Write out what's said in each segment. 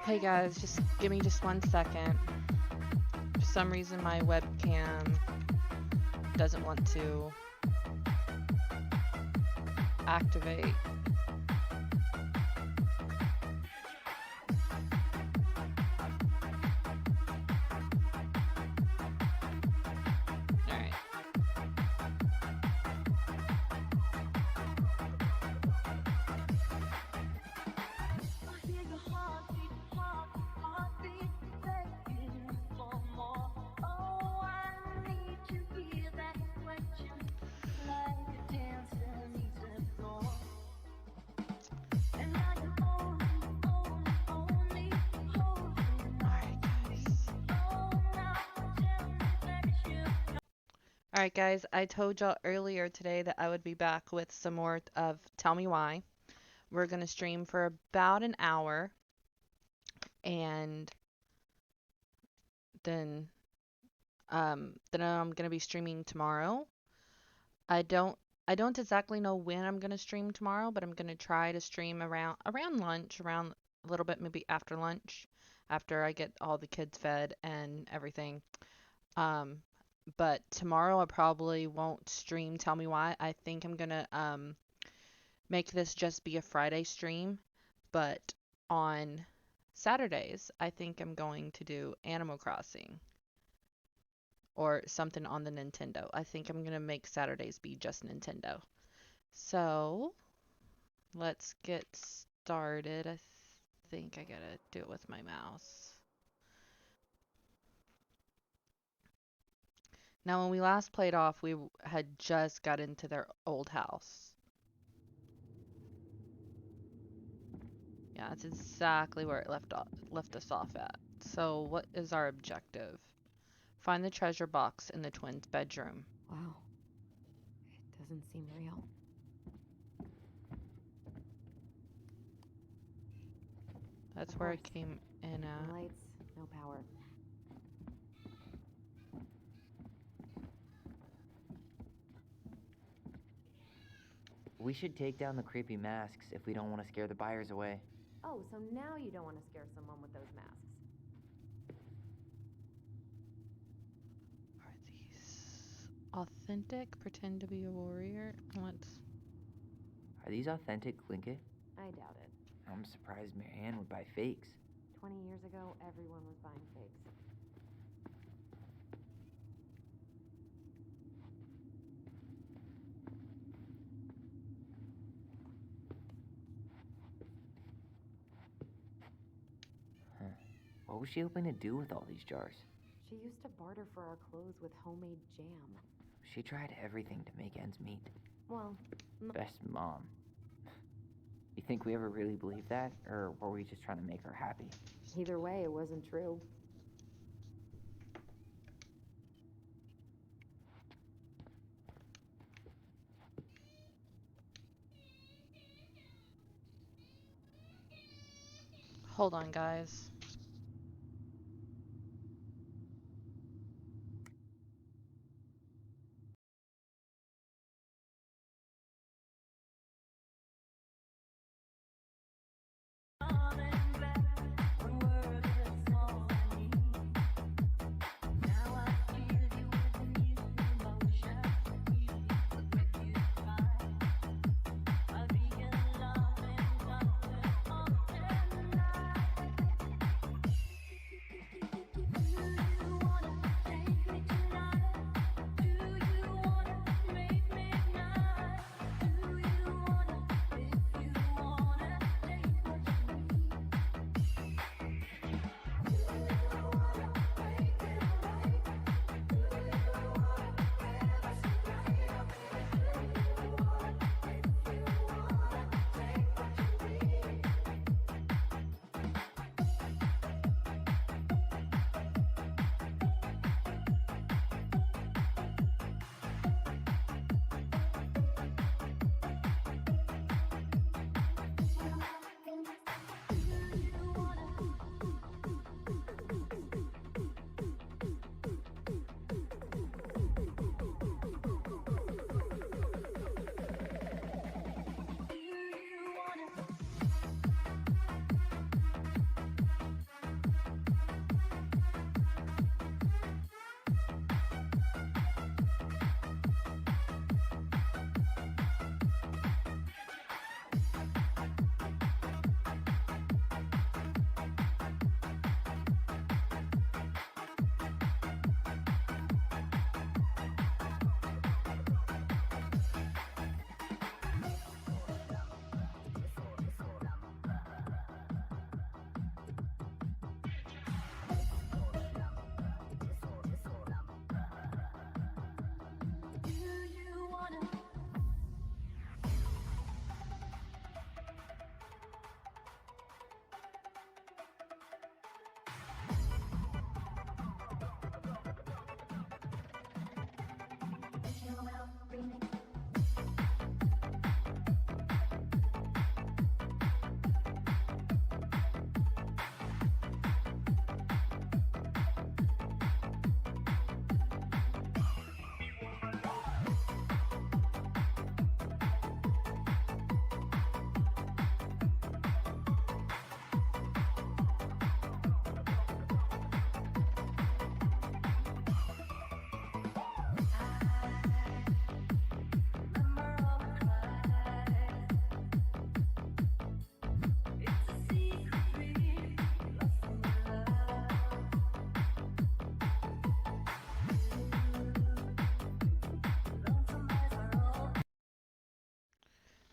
Hey guys, just give me just 1 second. For some reason my webcam doesn't want to activate. Alright. Alright guys, I told y'all earlier today that I would be back with some more of Tell Me Why. We're going to stream for about an hour and then I'm going to be streaming tomorrow. I don't exactly know when I'm going to stream tomorrow, but I'm going to try to stream around lunch, around a little bit maybe after lunch, after I get all the kids fed and everything. But tomorrow I probably won't stream Tell Me Why. I think I'm going to make this just be a Friday stream, but on Saturdays I think I'm going to do Animal Crossing or something on the Nintendo. I think I'm going to make Saturdays be just Nintendo. So, let's get started. I think I gotta do it with my mouse. Now, when we last played off, we had just got into their old house. Yeah, that's exactly where it left us off at. So, what is our objective? Find the treasure box in the twins' bedroom. Wow. It doesn't seem real. That's where I came in at. No lights, no power. We should take down the creepy masks if we don't want to scare the buyers away. Oh, so now you don't want to scare someone with those masks. Are these authentic? Pretend to be a warrior? Are these authentic, Glinkit? I doubt it. I'm surprised Marianne would buy fakes. 20 years ago, everyone was buying fakes. Huh. What was she hoping to do with all these jars? She used to barter for our clothes with homemade jam. She tried everything to make ends meet. Well, Best mom. You think we ever really believed that? Or were we just trying to make her happy? either way, it wasn't true. Hold on, guys.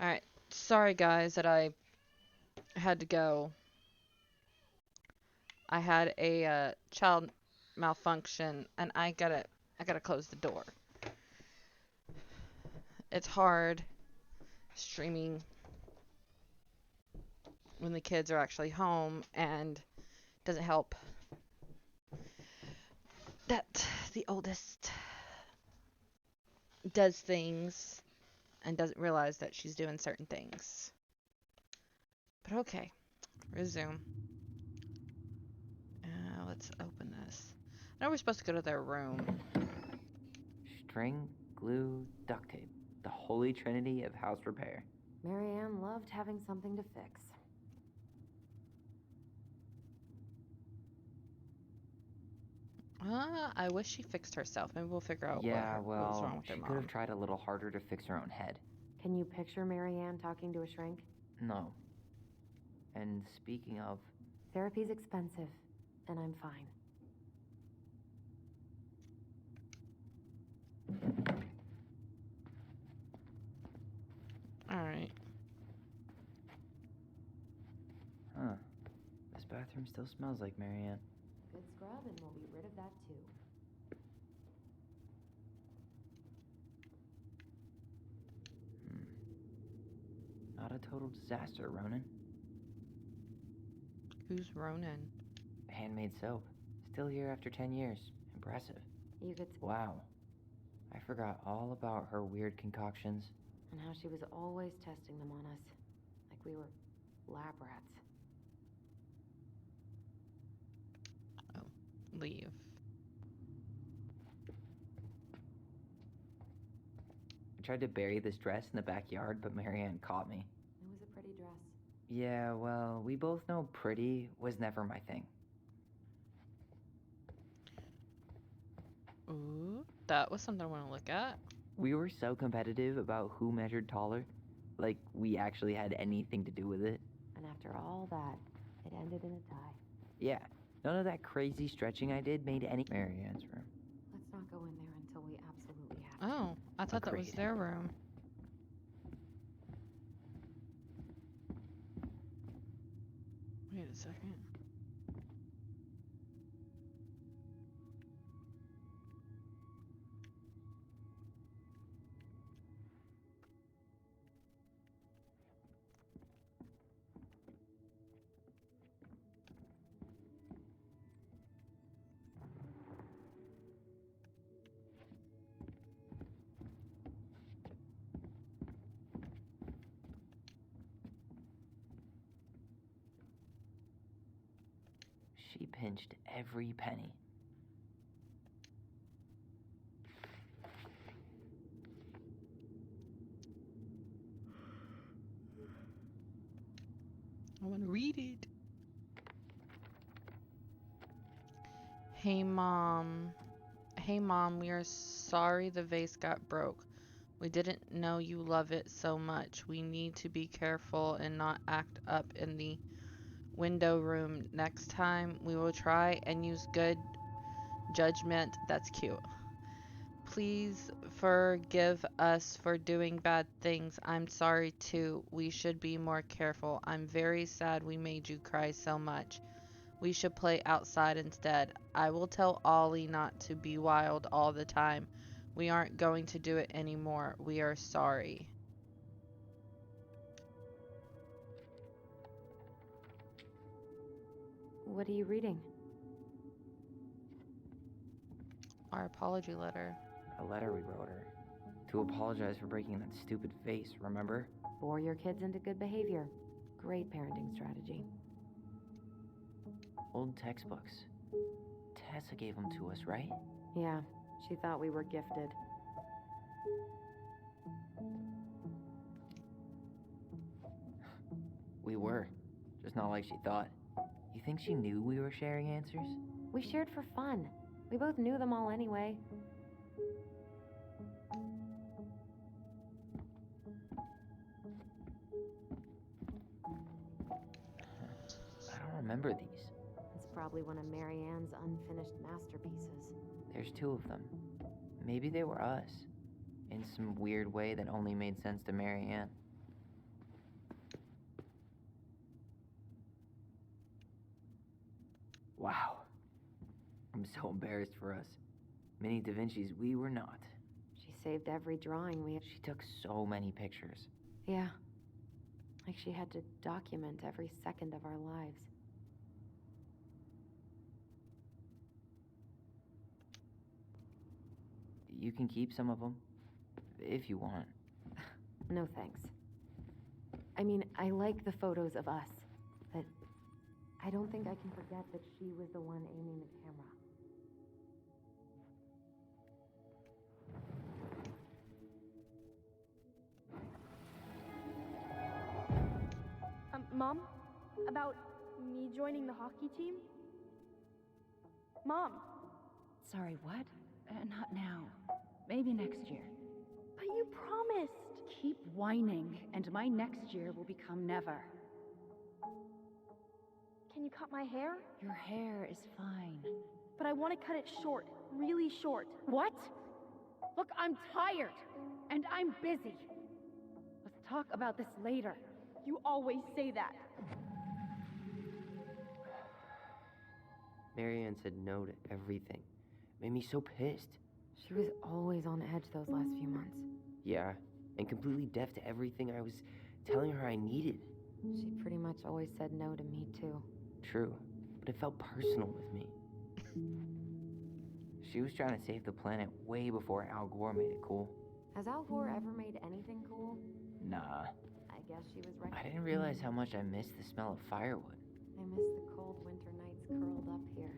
All right. Sorry, guys, that I had to go. I had a child malfunction, and I gotta close the door. It's hard streaming when the kids are actually home, and doesn't help that the oldest does things and doesn't realize that she's doing certain things. But okay, resume. Let's open this. I know we're supposed to go to their room. String, glue, duct tape. The holy trinity of house repair. Marianne loved having something to fix. I wish she fixed herself. Maybe we'll figure out Yeah, what was well, wrong with her she could have mom. tried a little harder to fix her own head. Can you picture Marianne talking to a shrink? No. And speaking of, Therapy's expensive, and I'm fine. All right. huh, this bathroom still smells like Marianne. Good scrub, and we'll be rid of that too. Not a total disaster, Ronan. Who's Ronan? Handmade soap. Still here after 10 years. Impressive. You could Wow. I forgot all about her weird concoctions. and how she was always testing them on us. Like we were lab rats. Leave. I tried to bury this dress in the backyard, but Marianne caught me. It was a pretty dress. Yeah, well, we both know pretty was never my thing. Ooh, that was something I want to look at. We were so competitive about who measured taller. Like, we actually had anything to do with it. And after all that, it ended in a tie. Yeah, none of that crazy stretching I did made any. Marianne's room. Let's not go in there until we absolutely have to. Oh, I thought that was Agreed. their room. Wait a second. She pinched every penny. I want to read it. Hey, Mom. Hey, Mom, we are sorry the vase got broke. We didn't know you love it so much. We need to be careful and not act up in the window room next time. We will try and use good judgment. That's cute. Please forgive us for doing bad things. I'm sorry too. We should be more careful. I'm very sad we made you cry so much. We should play outside instead. I will tell Ollie not to be wild all the time. We aren't going to do it anymore. We are sorry. What are you reading? Our apology letter. A letter we wrote her. To apologize for breaking that stupid vase, remember? Bore your kids into good behavior. Great parenting strategy. Old textbooks. Tessa gave them to us, right? Yeah, she thought we were gifted. We were. Just not like she thought. You think she knew we were sharing answers? We shared for fun. We both knew them all anyway. I don't remember these. It's probably one of Marianne's unfinished masterpieces. There's two of them. Maybe they were us. In some weird way that only made sense to Marianne. Wow. I'm so embarrassed for us. Mini Da Vinci's, we were not. She saved every drawing we... She took so many pictures. Yeah. Like she had to document every second of our lives. You can keep some of them, if you want. No thanks. I mean, I like the photos of us, but I don't think I can forget that she was the one aiming the camera. Mom? About me joining the hockey team? Mom! Sorry, what? Not now. Maybe next year. But you promised! Keep whining, and my next year will become never. Can you cut my hair? Your hair is fine. But I want to cut it short. Really short. What? Look, I'm tired, and I'm busy. Let's talk about this later. You always say that. Marianne said no to everything. Made me so pissed. She was always on edge those last few months. Yeah, and completely deaf to everything I was telling her I needed. She pretty much always said no to me, too. True, but it felt personal with me. She was trying to save the planet way before Al Gore made it cool. Has Al Gore ever made anything cool? Nah. I guess she was right. I didn't realize how much I missed the smell of firewood. I miss the cold winter nights curled up here.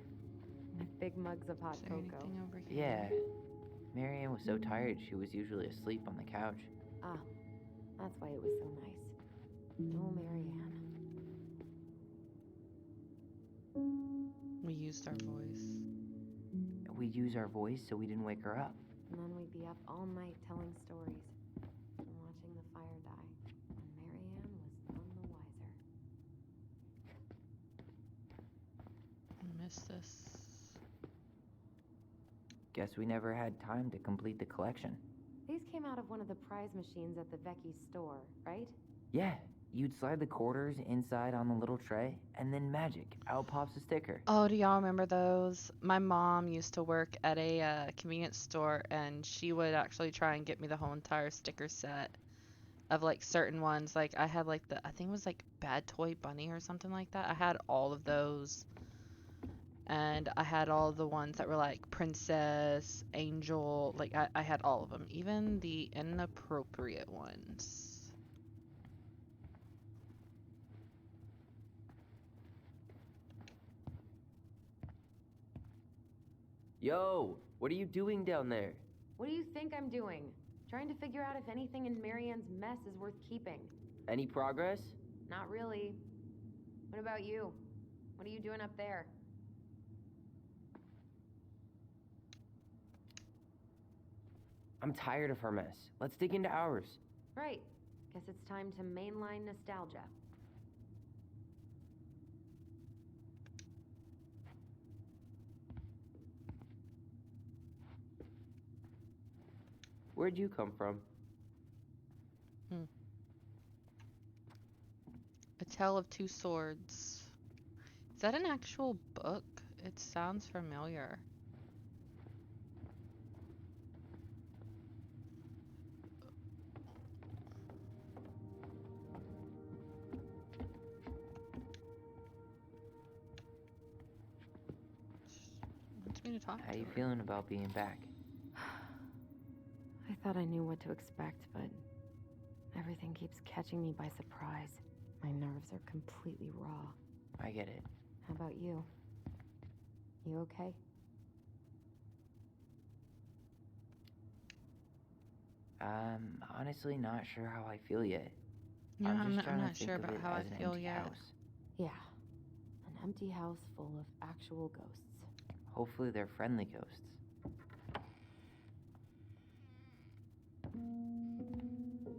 With big mugs of hot Is there cocoa. anything over here? Yeah. Marianne was so tired she was usually asleep on the couch. Ah, that's why it was so nice. Oh, Marianne. We used our voice. We'd use our voice so we didn't wake her up. And then we'd be up all night telling stories and watching the fire die. And Marianne was none the wiser. I miss this. Guess we never had time to complete the collection. These came out of one of the prize machines at the Vecchi's store, right? Yeah, you'd slide the quarters inside on the little tray, and then magic, out pops a sticker. Oh, do y'all remember those? My mom used to work at a convenience store, and she would actually try and get me the whole entire sticker set of like certain ones. Like I had like I think it was like Bad Toy Bunny or something like that. I had all of those. And I had all the ones that were like Princess, Angel, like I had all of them, even the inappropriate ones. Yo, what are you doing down there? What do you think I'm doing? Trying to figure out if anything in Marianne's mess is worth keeping. Any progress? Not really. What about you? What are you doing up there? I'm tired of her mess. Let's dig into ours. Right. Guess it's time to mainline nostalgia. Where'd you come from? A Tale of Two Swords. Is that an actual book? It sounds familiar. Wants me to talk How to you her. feeling about being back? I thought I knew what to expect, but everything keeps catching me by surprise. My nerves are completely raw. I get it. How about you? You okay? Honestly not sure how I feel yet. Yeah, I'm I'm just not, trying to not think sure of about it how I as an feel empty yet. house. Yeah. An empty house full of actual ghosts. Hopefully they're friendly ghosts.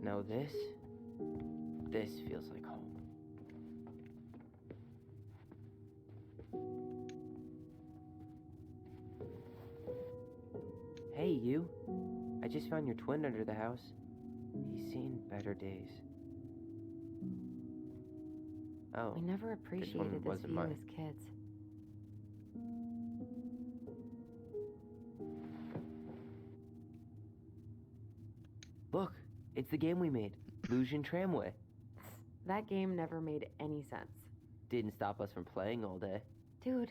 No, this feels like home. Hey, you. I just found your twin under the house. He's seen better days. Oh, We never one appreciated this wasn't view mine. as kids. It's the game we made, Lusion Tramway. That game never made any sense. Didn't stop us from playing all day. Dude,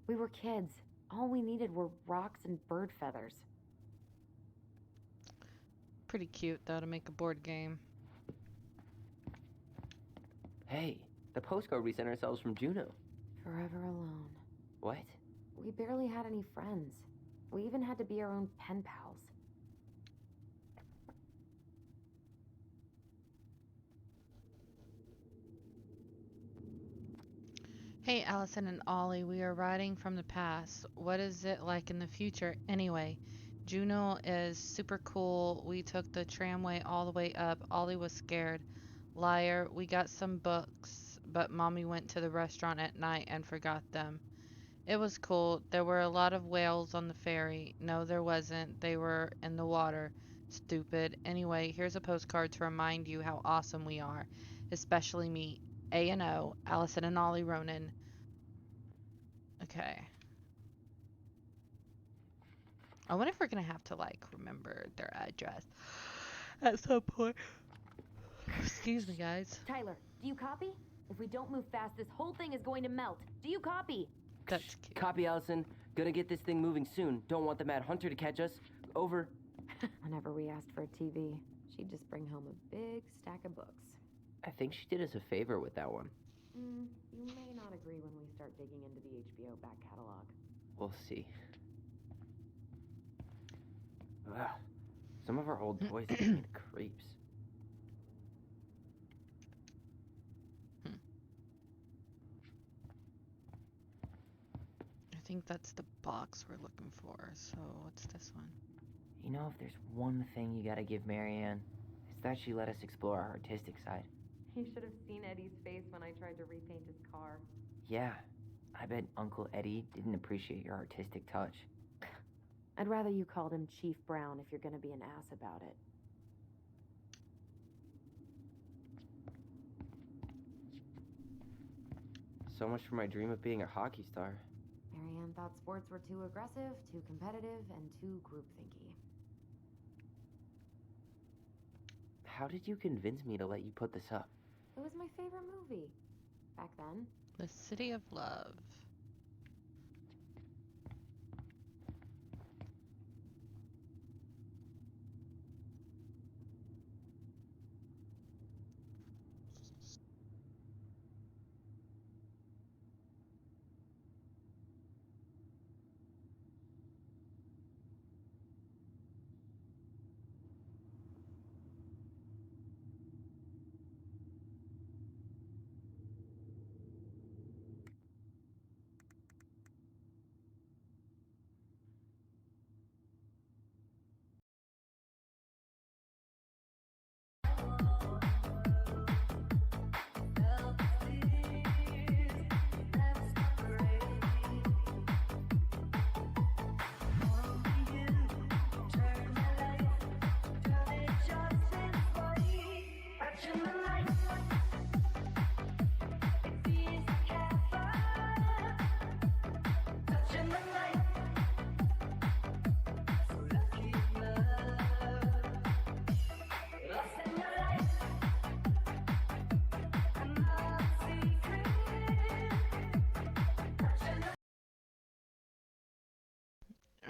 we were kids. All we needed were rocks and bird feathers. Pretty cute, though, to make a board game. Hey, the postcard we sent ourselves from Juno. Forever alone. What? We barely had any friends. We even had to be our own pen pals. Hey, Allison and Ollie, we are writing from the past. What is it like in the future? Anyway, Juno is super cool. We took the tramway all the way up. Ollie was scared. Liar, we got some books, but Mommy went to the restaurant at night and forgot them. It was cool. There were a lot of whales on the ferry. No, there wasn't. They were in the water. Stupid. Anyway, here's a postcard to remind you how awesome we are. Especially me. A&O, Allison and Ollie Ronan. Okay. I wonder if we're gonna have to, like, remember their address at some point. Excuse me, guys. Tyler, do you copy? If we don't move fast, this whole thing is going to melt. Do you copy? That's cute. Copy, Allison. Gonna get this thing moving soon. Don't want the Mad Hunter to catch us. Over. Whenever we asked for a TV, she'd just bring home a big stack of books. I think she did us a favor with that one. You may not agree when we start digging into the HBO back catalog. We'll see. Ugh. Some of our old toys give me the creeps. I think that's the box we're looking for. So, what's this one? You know, if there's one thing you gotta give Marianne, it's that she let us explore our artistic side. You should have seen Eddie's face when I tried to repaint his car. Yeah, I bet Uncle Eddie didn't appreciate your artistic touch. I'd rather you called him Chief Brown if you're gonna be an ass about it. So much for my dream of being a hockey star. Marianne thought sports were too aggressive, too competitive, and too groupthinky. How did you convince me to let you put this up? It was my favorite movie. Back then. The City of Love.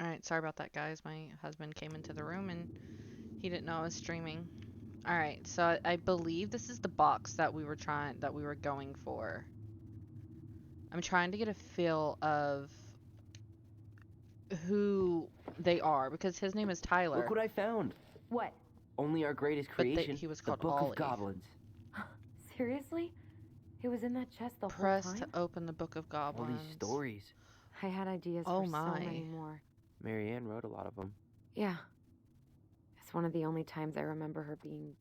Alright, sorry about that, guys. My husband came into the room and he didn't know I was streaming. Alright, so I believe this is the box that we were going for. I'm trying to get a feel of who they are because his name is Tyler. Look what I found. What? Only our greatest But creation, he was the called Book Ollie. of Goblins. Seriously? It was in that chest the Press whole to time? open the Book of All Goblins. these stories. I had ideas Oh for so my. many more. Marianne wrote a lot of them. Yeah. It's one of the only times I remember her being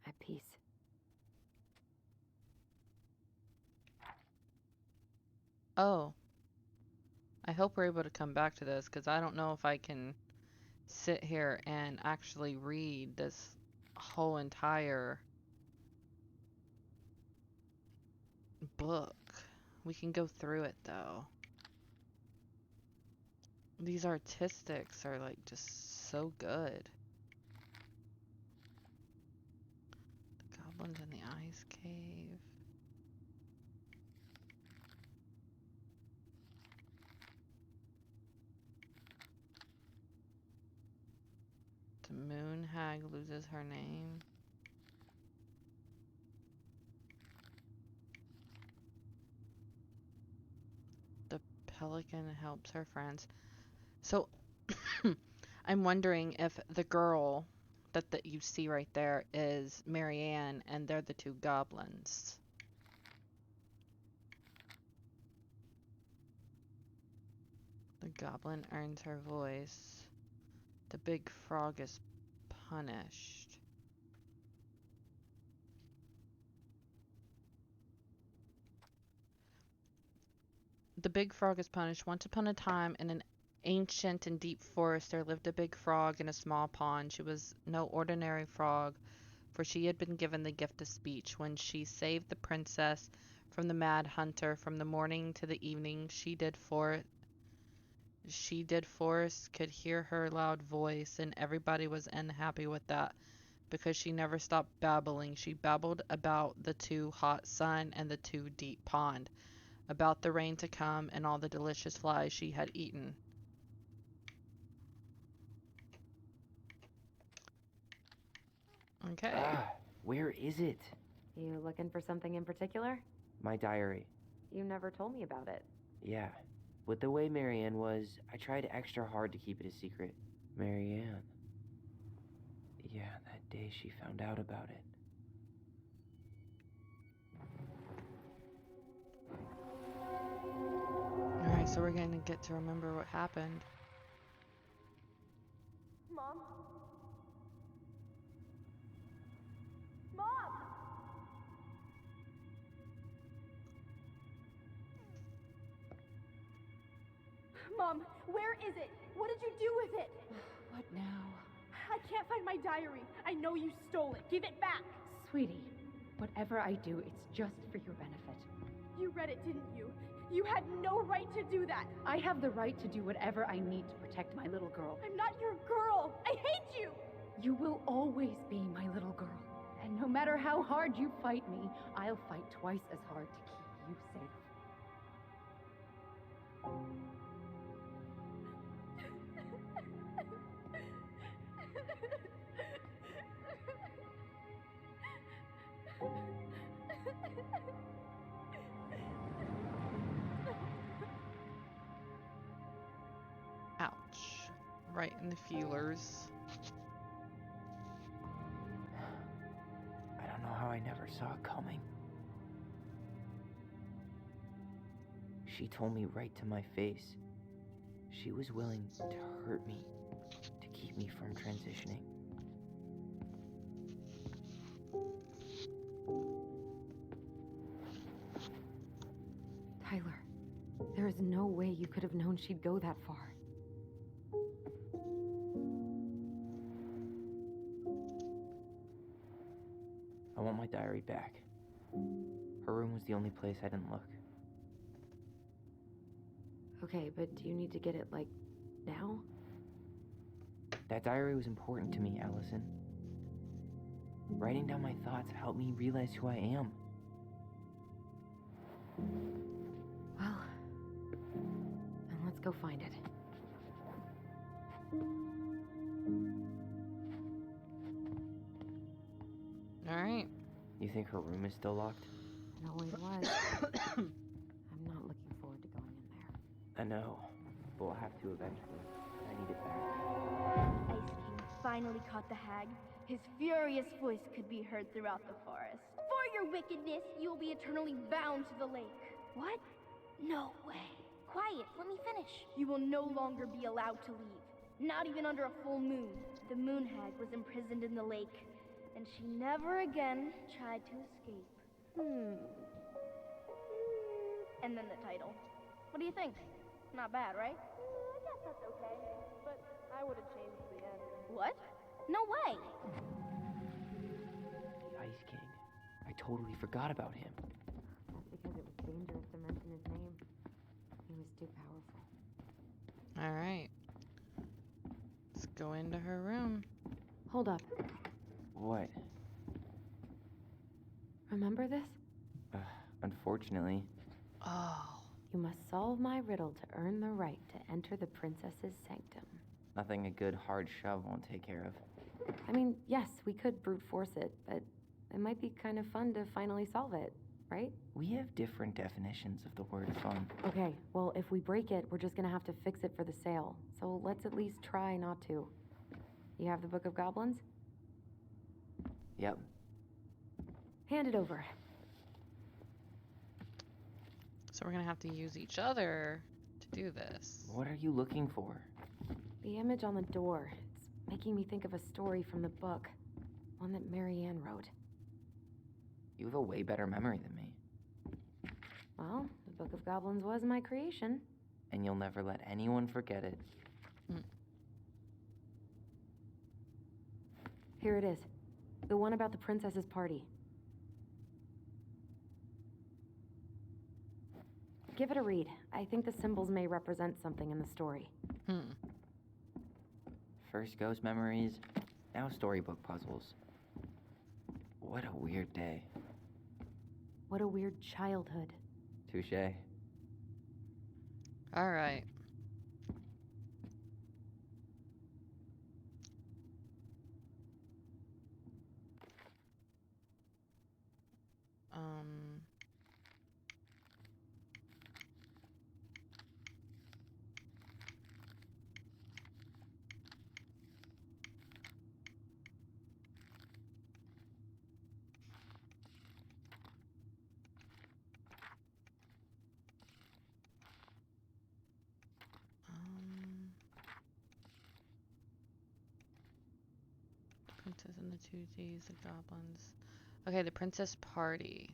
at peace. Oh. I hope we're able to come back to this because I don't know if I can sit here and actually read this whole entire book. We can go through it though. These artistics are like just so good. goblins in the ice cave. The moon hag loses her name. The pelican helps her friends. So I'm wondering if the girl that you see right there is Marianne and they're the two goblins. The goblin earns her voice. The big frog is punished. The big frog is punished. Once upon a time, in an ancient and deep forest, there lived a big frog in a small pond. She was no ordinary frog, for she had been given the gift of speech. When she saved the princess from the mad hunter, from the morning to the evening, forest could hear her loud voice, and everybody was unhappy with that because she never stopped babbling. She babbled about the too hot sun and the too deep pond, about the rain to come and all the delicious flies she had eaten. Okay. Where is it? You looking for something in particular? My diary. You never told me about it. Yeah. With the way Marianne was, I tried extra hard to keep it a secret. Marianne. Yeah, that day she found out about it. Alright, so we're gonna get to remember what happened. Mom? Mom! Mom, where is it? What did you do with it? What now? I can't find my diary. I know you stole it. Give it back. Sweetie, whatever I do, it's just for your benefit. You read it, didn't you? You had no right to do that. I have the right to do whatever I need to protect my little girl. I'm not your girl. I hate you. You will always be my little girl. And no matter how hard you fight me, I'll fight twice as hard to keep you safe. Ouch. Right in the feelers. I don't know how I never saw it coming. She told me right to my face. She was willing to hurt me to keep me from transitioning. Tyler, there is no way you could have known she'd go that far. I want my diary back. Her room was the only place I didn't look. Okay, but do you need to get it, like, now? That diary was important to me, Allison. Writing down my thoughts helped me realize who I am. Well, then let's go find it. Alright. You think her room is still locked? It always was. I'm not looking forward to going in there. I know, but we'll have to eventually. I need it back. Ice King finally caught the hag. His furious voice could be heard throughout the forest. For your wickedness, you will be eternally bound to the lake. What? No way. Quiet, let me finish. You will no longer be allowed to leave. Not even under a full moon. The moon hag was imprisoned in the lake, and she never again tried to escape. And then the title. What do you think? Not bad, right? I guess that's okay, but I would have changed the end. What? No way! The Ice King. I totally forgot about him. That's because it was dangerous to mention his name. He was too powerful. Alright. Let's go into her room. Hold up. What? Remember this? Unfortunately. Oh. You must solve my riddle to earn the right to enter the princess's sanctum. Nothing a good hard shove won't take care of. I mean, yes, we could brute force it, but it might be kind of fun to finally solve it, right? We have different definitions of the word fun. Okay, well, if we break it, we're just gonna have to fix it for the sale. So let's at least try not to. You have the Book of Goblins? Yep. Hand it over. So we're gonna have to use each other to do this. What are you looking for? The image on the door. It's making me think of a story from the book. One that Marianne wrote. You have a way better memory than me. Well, the Book of Goblins was my creation. And you'll never let anyone forget it. Here it is. The one about the princess's party. Give it a read. I think the symbols may represent something in the story. First ghost memories, now storybook puzzles. What a weird day. What a weird childhood. Touche. All right. Princess and the 2Ds, the goblins. Okay, the princess party.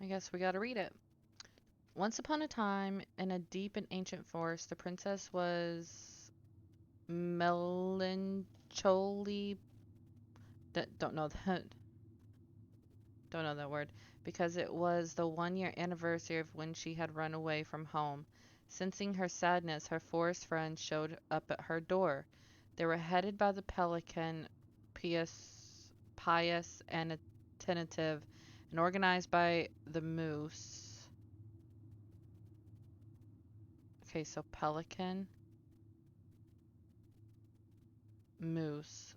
I guess we gotta read it. Once upon a time, in a deep and ancient forest, the princess was melancholy. Don't know that. Don't know that word. Because it was the 1 year anniversary of when she had run away from home. Sensing her sadness, her forest friends showed up at her door. They were headed by the pelican, pious and attentive, and organized by the moose. Okay, so pelican, moose.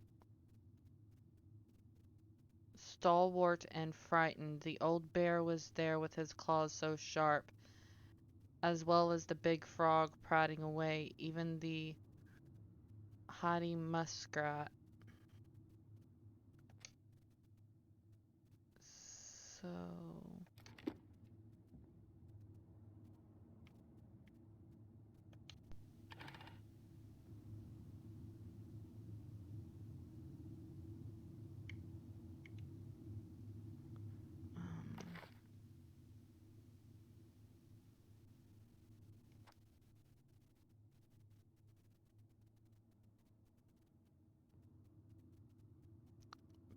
Stalwart and frightened, the old bear was there with his claws so sharp, as well as the big frog prating away, even the haughty muskrat. So,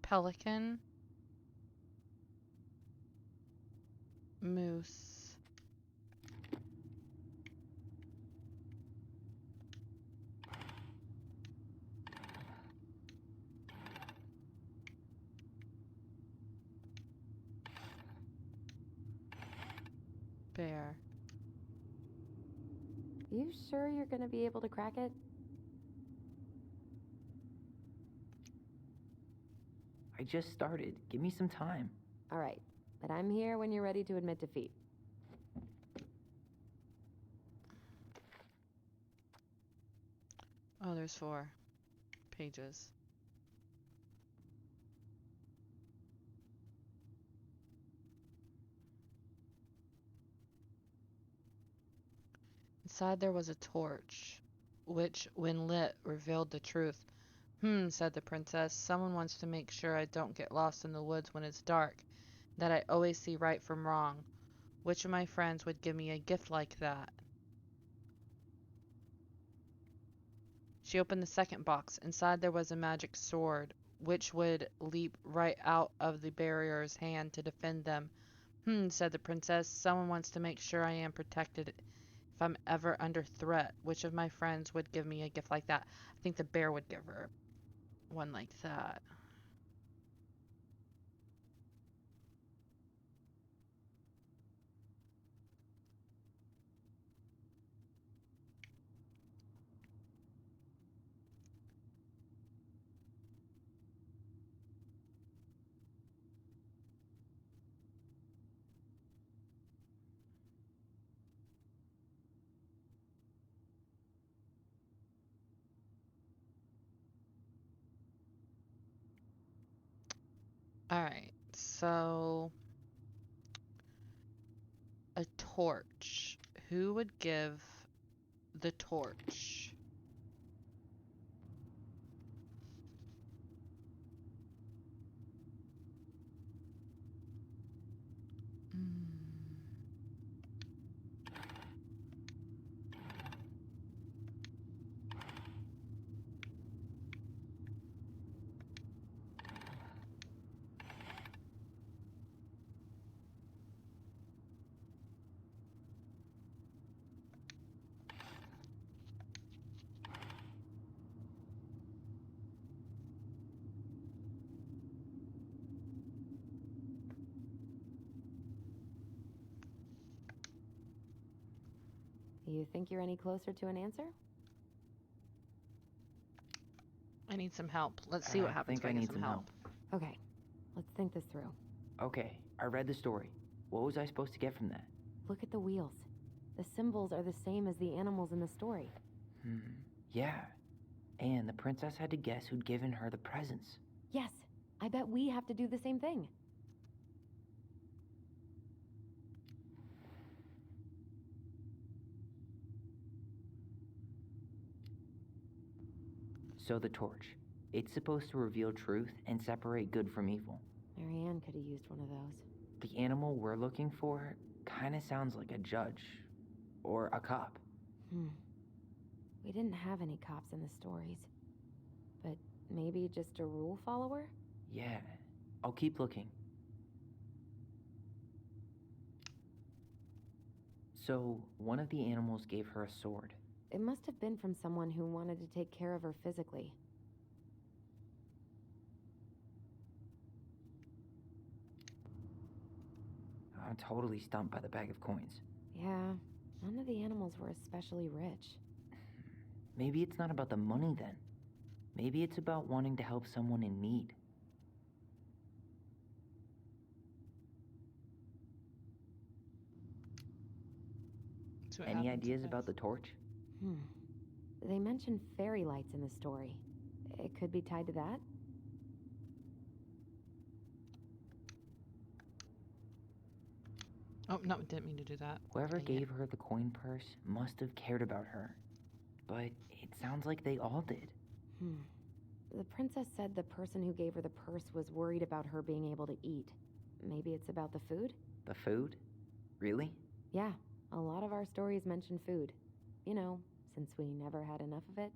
pelican, moose, bear. You sure you're gonna be able to crack it? I just started. Give me some time. All right, but I'm here when you're ready to admit defeat. Oh, there's 4 pages. Inside there was a torch, which, when lit, revealed the truth. Said the princess. Someone wants to make sure I don't get lost in the woods when it's dark, that I always see right from wrong. Which of my friends would give me a gift like that? She opened the second box. Inside there was a magic sword, which would leap right out of the barrier's hand to defend them. Said the princess. Someone wants to make sure I am protected If I'm ever under threat, which of my friends would give me a gift like that? I think the bear would give her one like that. All right, so a torch. Who would give the torch? Mm. You think you're any closer to an answer? I need some help. Let's see what I happens think if I I get need some some help. Okay, let's think this through. Okay, I read the story. What was I supposed to get from that? Look at the wheels. The symbols are the same as the animals in the story. Yeah. And the princess had to guess who'd given her the presents. Yes, I bet we have to do the same thing. So the torch. It's supposed to reveal truth and separate good from evil. Marianne could have used one of those. The animal we're looking for kinda sounds like a judge. Or a cop. We didn't have any cops in the stories. But maybe just a rule follower? Yeah. I'll keep looking. So, one of the animals gave her a sword. It must have been from someone who wanted to take care of her physically. I'm totally stumped by the bag of coins. Yeah, none of the animals were especially rich. Maybe it's not about the money then. Maybe it's about wanting to help someone in need. See what Any happens ideas if I- about the torch? They mention fairy lights in the story. It could be tied to that? Oh, no, didn't mean to do that. Whoever Dang it. gave her the coin purse must have cared about her. But it sounds like they all did. The princess said the person who gave her the purse was worried about her being able to eat. Maybe it's about the food? The food? Really? Yeah, a lot of our stories mention food. You know, since we never had enough of it.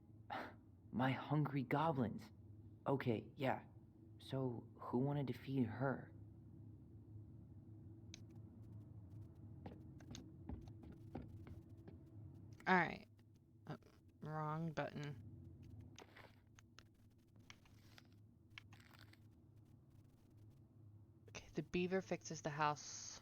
My hungry goblins. Okay, yeah. So, who wanted to feed her? All right. Oh, wrong button. Okay, the beaver fixes the house.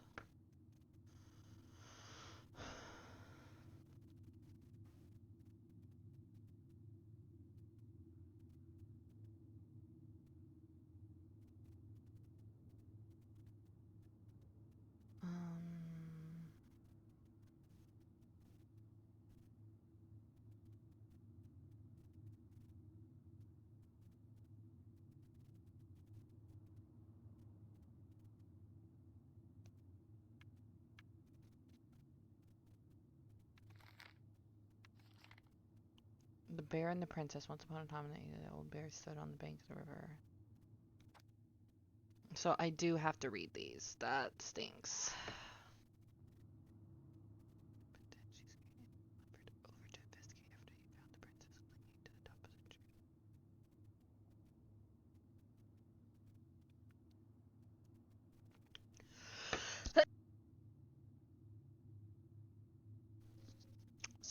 The bear and the princess. Once upon a time, the old bear stood on the bank of the river. So I do have to read these. That stinks. But then she's offered over to investigate after he found the princess clinging to the top of the tree.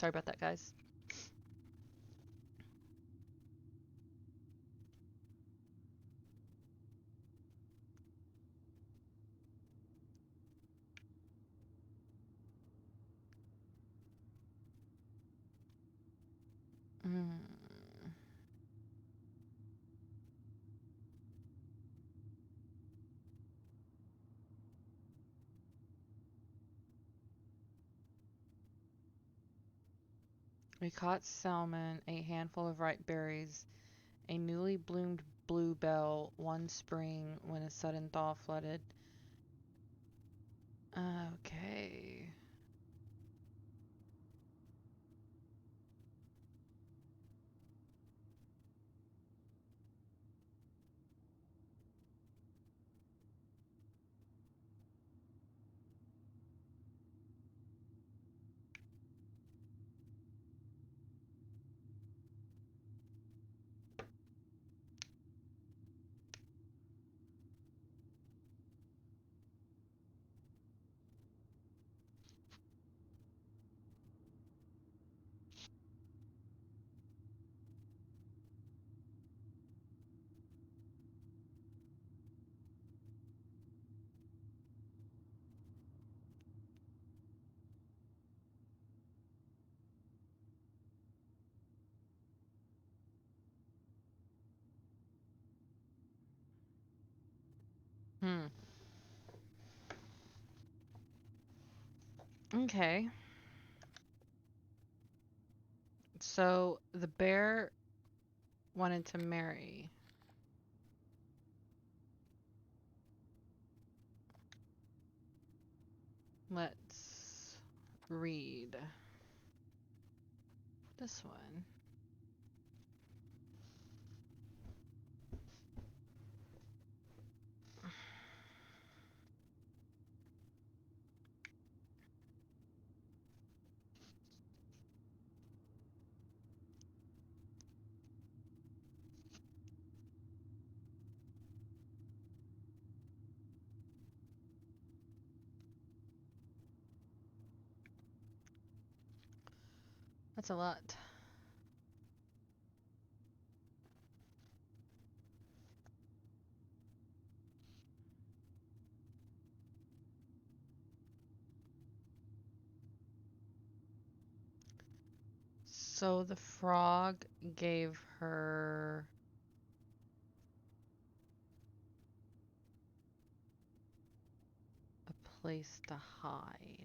Sorry about that, guys. Mm. We caught salmon, a handful of ripe berries, a newly bloomed bluebell one spring when a sudden thaw flooded. Okay. Hmm. Okay. So the bear wanted to marry. Let's read this one. That's a lot. So the frog gave her a place to hide.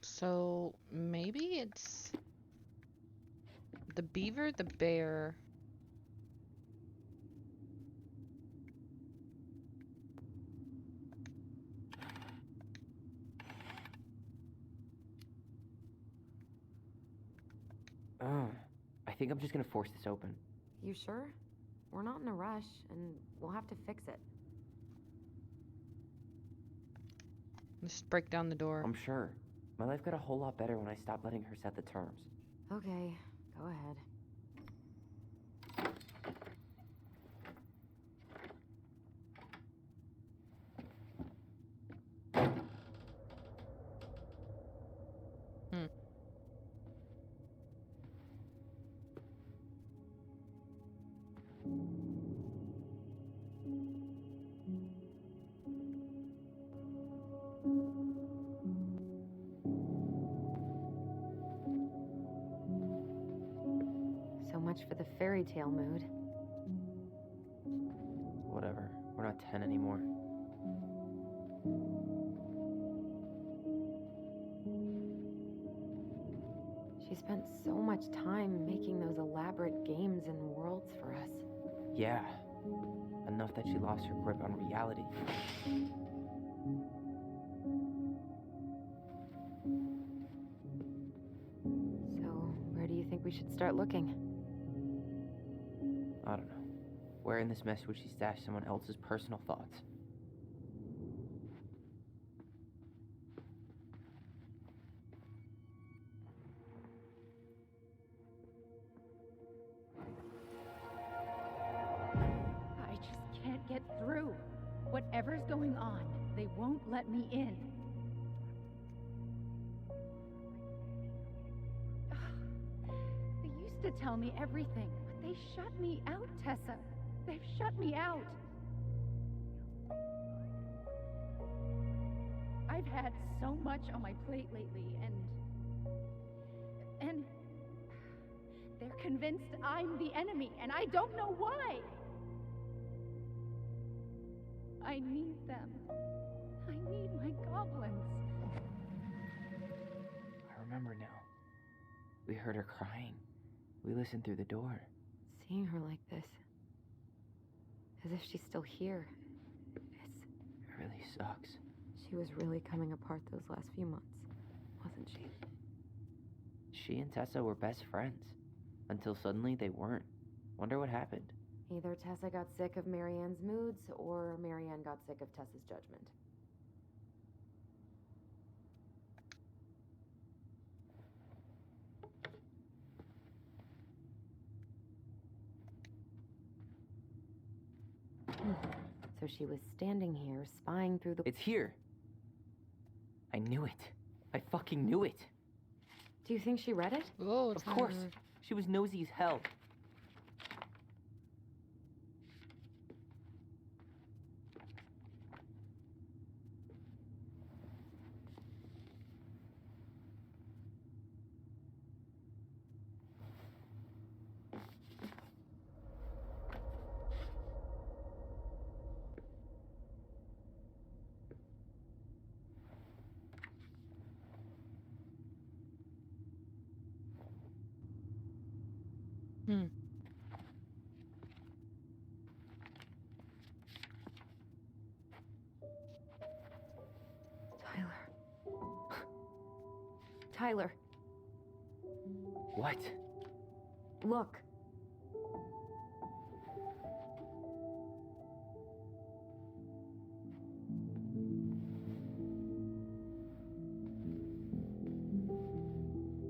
So maybe it's the beaver, the bear. I think I'm just gonna force this open. You sure? We're not in a rush, and we'll have to fix it. Just break down the door. I'm sure. My life got a whole lot better when I stopped letting her set the terms. Okay, go ahead. Hmm. for the fairy tale mood. Whatever. We're not 10 anymore. She spent so much time making those elaborate games and worlds for us. Yeah. Enough that she lost her grip on reality. So, where do you think we should start looking? I don't know. Where in this mess would she stash someone else's personal thoughts? I just can't get through. Whatever's going on, they won't let me in. They used to tell me everything, but they shut me out, Tessa. They've shut me out. I've had so much on my plate lately, and they're convinced I'm the enemy, and I don't know why. I need them. I need my goblins. I remember now. We heard her crying. We listened through the door. Seeing her like this, as if she's still here, It really sucks. she was really coming apart those last few months, wasn't she? She and Tessa were best friends. Until suddenly they weren't. Wonder what happened. Either Tessa got sick of Marianne's moods, or Marianne got sick of Tessa's judgment. So she was standing here, spying through the... It's here. I knew it. I fucking knew it. Do you think she read it? Oh, Of course. She was nosy as hell. Hmm. Tyler, What? look.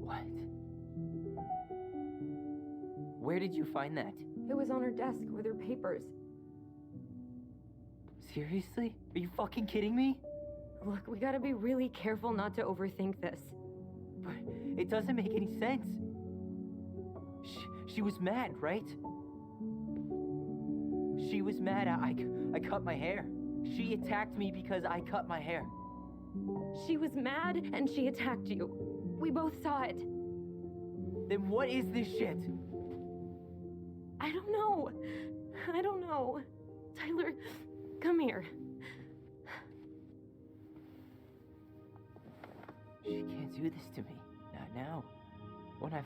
What? Where did you find that? It was on her desk with her papers. Seriously? Are you fucking kidding me? Look, we gotta be really careful not to overthink this. But it doesn't make any sense. She was mad, right? She was mad I cut my hair. She attacked me because I cut my hair. She was mad and she attacked you. We both saw it. Then what is this shit? I don't know. I don't know. Tyler, come here. She can't do this to me. Not now. When I've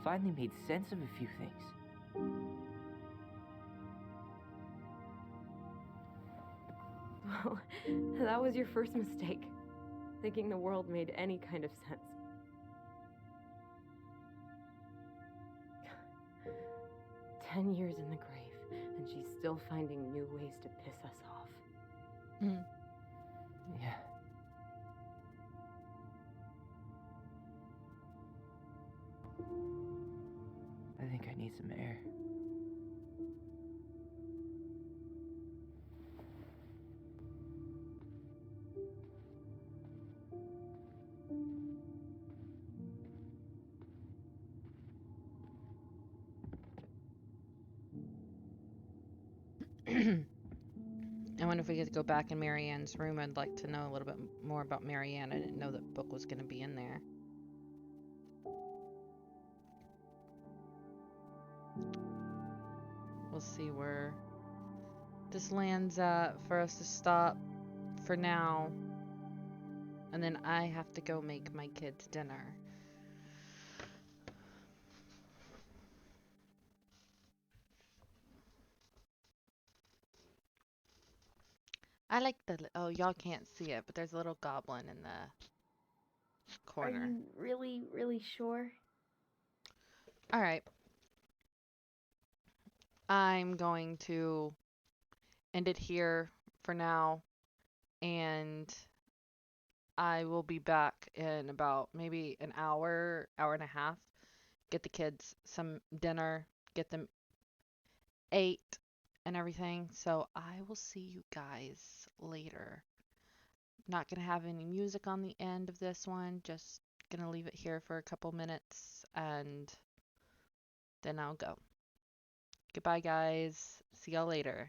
finally made sense of a few things. Well, that was your first mistake. Thinking the world made any kind of sense. 10 years in the grave, and she's still finding new ways to piss us off. Hmm. Yeah. I think I need some air. I wonder if we could go back in Marianne's room. I'd like to know a little bit more about Marianne. I didn't know that book was going to be in there. we'll see where this lands at for us to stop for now. And then I have to go make my kids dinner. I like oh, y'all can't see it, but there's a little goblin in the Are corner. you really, really sure? All right. I'm going to end it here for now, and I will be back in about maybe an hour, hour and a half. Get the kids some dinner, get them ate and everything. So I will see you guys later. Not gonna have any music on the end of this one, just gonna leave it here for a couple minutes and then I'll go. Goodbye, guys. See y'all later.